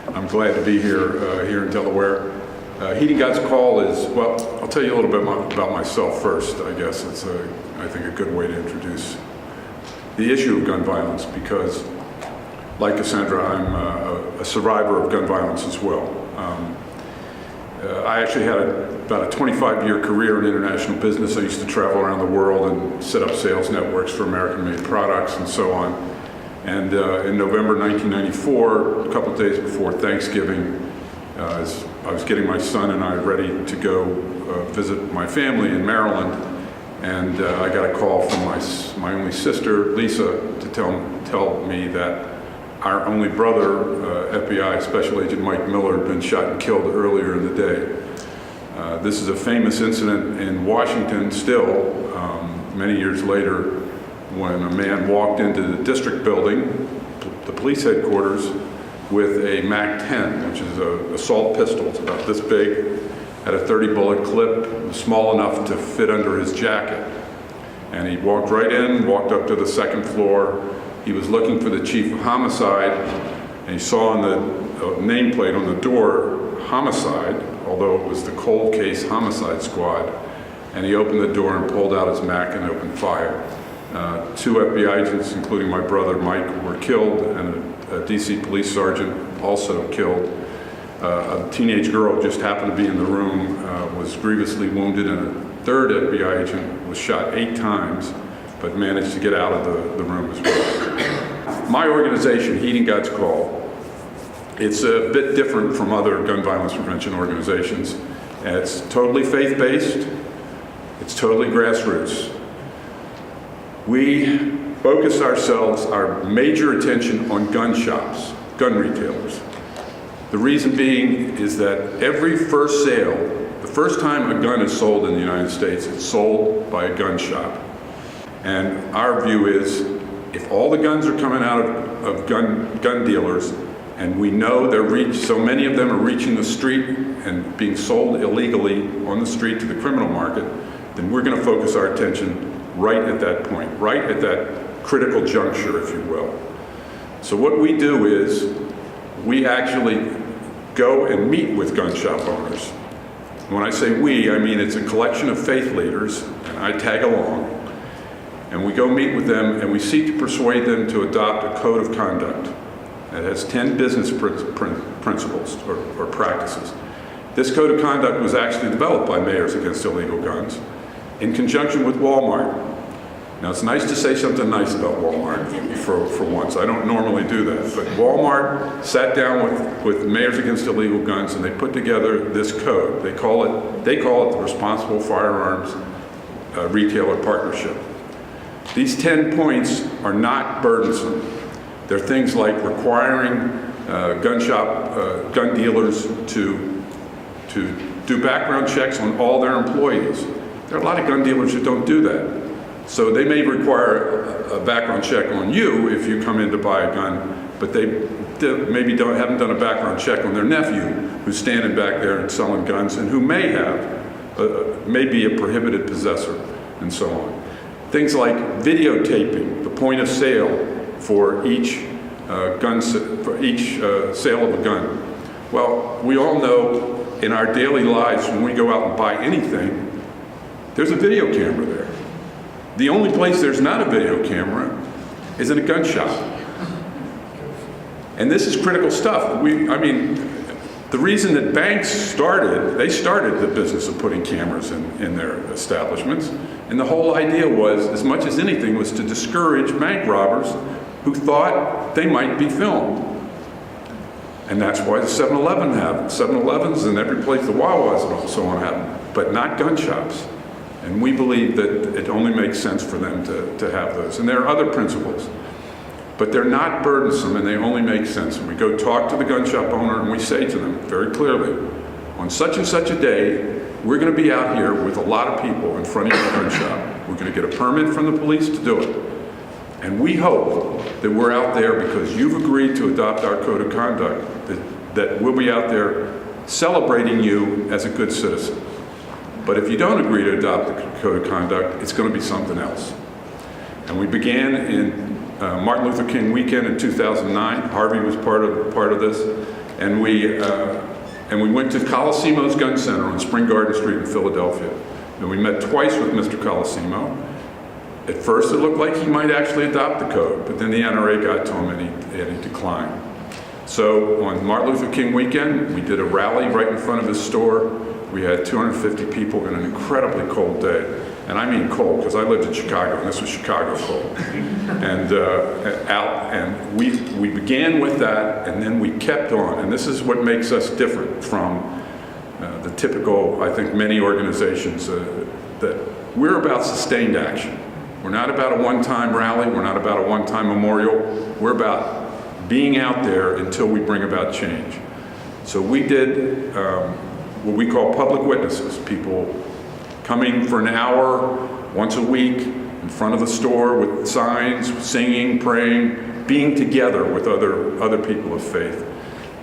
I'm glad to be here here in Delaware. Heeding God's Call is, well, I'll tell you a little bit about myself first. I guess it's, I think, a good way to introduce the issue of gun violence because, like Cassandra, I'm a survivor of gun violence as well. I actually had about a 25-year career in international business. I used to travel around the world and set up sales networks for American-made products and so on. And in November 1994, a couple of days before Thanksgiving, as I was getting my son and I ready to go visit my family in Maryland, and I got a call from my only sister, Lisa, to tell me that our only brother, FBI Special Agent Mike Miller, had been shot and killed earlier in the day. This is a famous incident in Washington still, many years later, when a man walked into the district building, the police headquarters, with a MAC-10, which is an assault pistol. It's about this big, had a 30-bullet clip, small enough to fit under his jacket. And he walked right in, walked up to the second floor. He was looking for the chief of homicide, and he saw on the nameplate on the door, homicide, although it was the cold case homicide squad. And he opened the door and pulled out his MAC and opened fire. Two FBI agents, including my brother Mike, were killed, and a DC police sergeant also killed. A teenage girl just happened to be in the room, was grievously wounded, and a third FBI agent was shot 8 times, but managed to get out of the room as well. My organization, Heeding God's Call, it's a bit different from other gun violence prevention organizations. It's totally faith-based, it's totally grassroots. We focus our major attention on gun shops, gun retailers. The reason being is that every first sale, the first time a gun is sold in the United States, it's sold by a gun shop. And our view is, if all the guns are coming out of gun dealers, and we know so many of them are reaching the street and being sold illegally on the street to the criminal market, then we're going to focus our attention right at that point, right at that critical juncture, if you will. So what we do is we actually go and meet with gun shop owners. When I say we, I mean it's a collection of faith leaders, and I tag along, and we go meet with them and we seek to persuade them to adopt a code of conduct that has 10 business principles or practices. This code of conduct was actually developed by Mayors Against Illegal Guns in conjunction with Walmart. Now, it's nice to say something nice about Walmart for once. I don't normally do that, but Walmart sat down with Mayors Against Illegal Guns, and they put together this code. They call it the Responsible Firearms Retailer Partnership. These 10 points are not burdensome. They're things like requiring gun dealers to do background checks on all their employees. There are a lot of gun dealers who don't do that. So they may require a background check on you if you come in to buy a gun, but they maybe haven't done a background check on their nephew who's standing back there and selling guns and who may be a prohibited possessor and so on. Things like videotaping the point of sale for each sale of a gun. Well, we all know in our daily lives when we go out and buy anything, there's a video camera there. The only place there's not a video camera is in a gun shop. And this is critical stuff. The reason that banks started the business of putting cameras in their establishments. And the whole idea was, as much as anything, was to discourage bank robbers who thought they might be filmed. And that's why the 7-Elevens and every place, the Wawas and so on have, but not gun shops. And we believe that it only makes sense for them to have those. And there are other principles, but they're not burdensome and they only make sense. And we go talk to the gun shop owner and we say to them very clearly, on such and such a day, we're going to be out here with a lot of people in front of your gun shop. We're going to get a permit from the police to do it. And we hope that we're out there because you've agreed to adopt our code of conduct, that we'll be out there celebrating you as a good citizen. But if you don't agree to adopt the code of conduct, it's going to be something else. And we began in Martin Luther King weekend in 2009. Harvey was part of this. And we went to Colosimo's Gun Center on Spring Garden Street in Philadelphia. And we met twice with Mr. Colosimo. At first it looked like he might actually adopt the code, but then the NRA got to him and he declined. So on Martin Luther King weekend, we did a rally right in front of his store. We had 250 people in an incredibly cold day. And I mean cold, because I lived in Chicago, and this was Chicago cold. And we began with that, and then we kept on. And this is what makes us different from the typical, I think, many organizations, that we're about sustained action. We're not about a one-time rally. We're not about a one-time memorial. We're about being out there until we bring about change. So we did what we call public witnesses, people coming for an hour once a week in front of the store with signs, singing, praying, being together with other people of faith.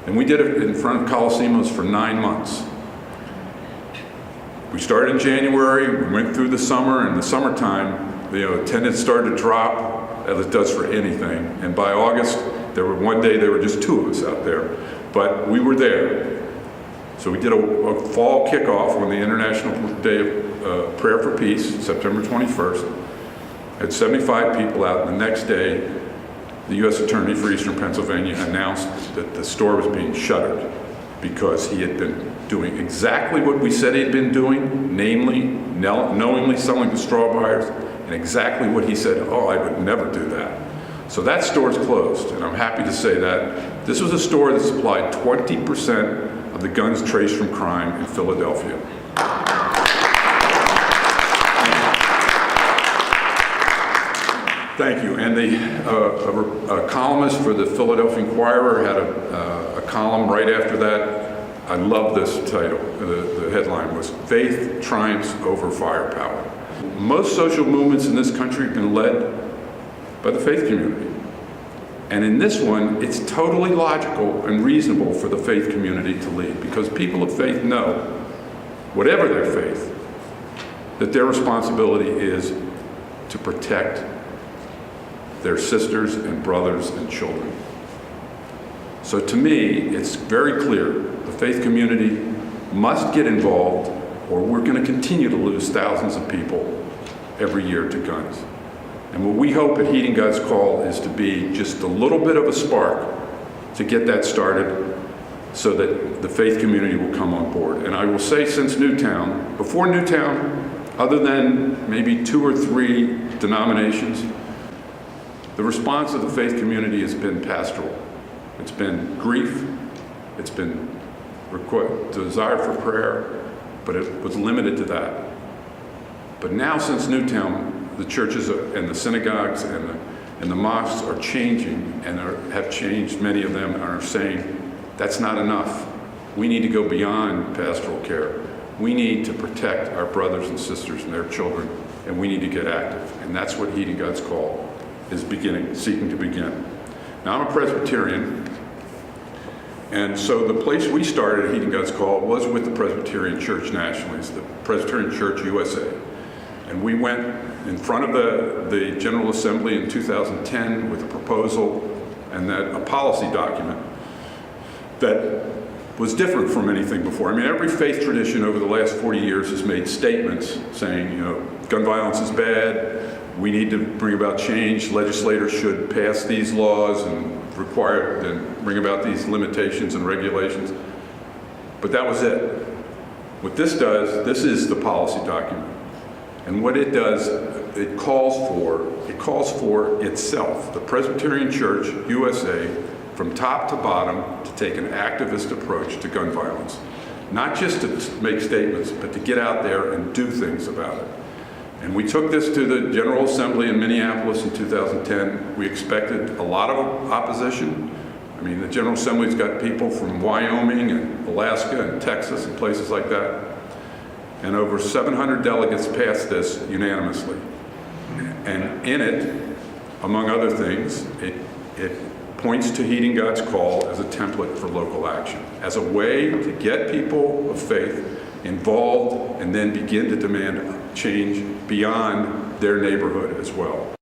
And we did it in front of Colosimo's for 9 months. We started in January, we went through the summer. In the summertime, attendance started to drop, as it does for anything. And by August, one day there were just 2 of us out there. But we were there. So we did a fall kickoff on the International Day of Prayer for Peace, September 21st. Had 75 people out. The next day, the U.S. Attorney for Eastern Pennsylvania announced that the store was being shuttered because he had been doing exactly what we said he'd been doing, namely knowingly selling to straw buyers, and exactly what he said, oh, I would never do that. So that store's closed, and I'm happy to say that. This was a store that supplied 20% of the guns traced from crime in Philadelphia. Thank you. And a columnist for the Philadelphia Inquirer had a column right after that. I love this title. The headline was, "Faith Triumphs Over Firepower." Most social movements in this country have been led by the faith community. And in this one, it's totally logical and reasonable for the faith community to lead, because people of faith know, whatever their faith, that their responsibility is to protect their sisters and brothers and children. So to me, it's very clear the faith community must get involved, or we're going to continue to lose thousands of people every year to guns. And what we hope at Heeding God's Call is to be just a little bit of a spark to get that started so that the faith community will come on board. And I will say, since Newtown, before Newtown, other than maybe 2 or 3 denominations, the response of the faith community has been pastoral. It's been grief, it's been desire for prayer, but it was limited to that. But now, since Newtown, the churches and the synagogues and the mosques are changing, and have changed, many of them, and are saying, that's not enough. We need to go beyond pastoral care. We need to protect our brothers and sisters and their children, and we need to get active. And that's what Heeding God's Call is seeking to begin. Now, I'm a Presbyterian, and so the place we started at Heeding God's Call was with the Presbyterian Church nationally. It's the Presbyterian Church USA. And we went in front of the General Assembly in 2010 with a proposal and a policy document that was different from anything before. I mean, every faith tradition over the last 40 years has made statements saying, gun violence is bad, we need to bring about change, legislators should pass these laws and bring about these limitations and regulations. But that was it. What this does, this is the policy document. And what it does, it calls for itself, the Presbyterian Church USA, from top to bottom, to take an activist approach to gun violence. Not just to make statements, but to get out there and do things about it. And we took this to the General Assembly in Minneapolis in 2010. We expected a lot of opposition. I mean, the General Assembly's got people from Wyoming and Alaska and Texas and places like that. And over 700 delegates passed this unanimously. And in it, among other things, it points to Heeding God's Call as a template for local action, as a way to get people of faith involved and then begin to demand change beyond their neighborhood as well.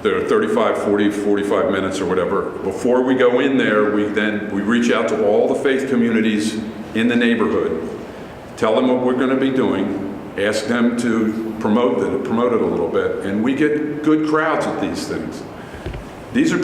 They're 35, 40, 45 minutes or whatever. Before we go in there, we reach out to all the faith communities in the neighborhood, tell them what we're going to be doing, ask them to promote it a little bit, and we get good crowds at these things. These are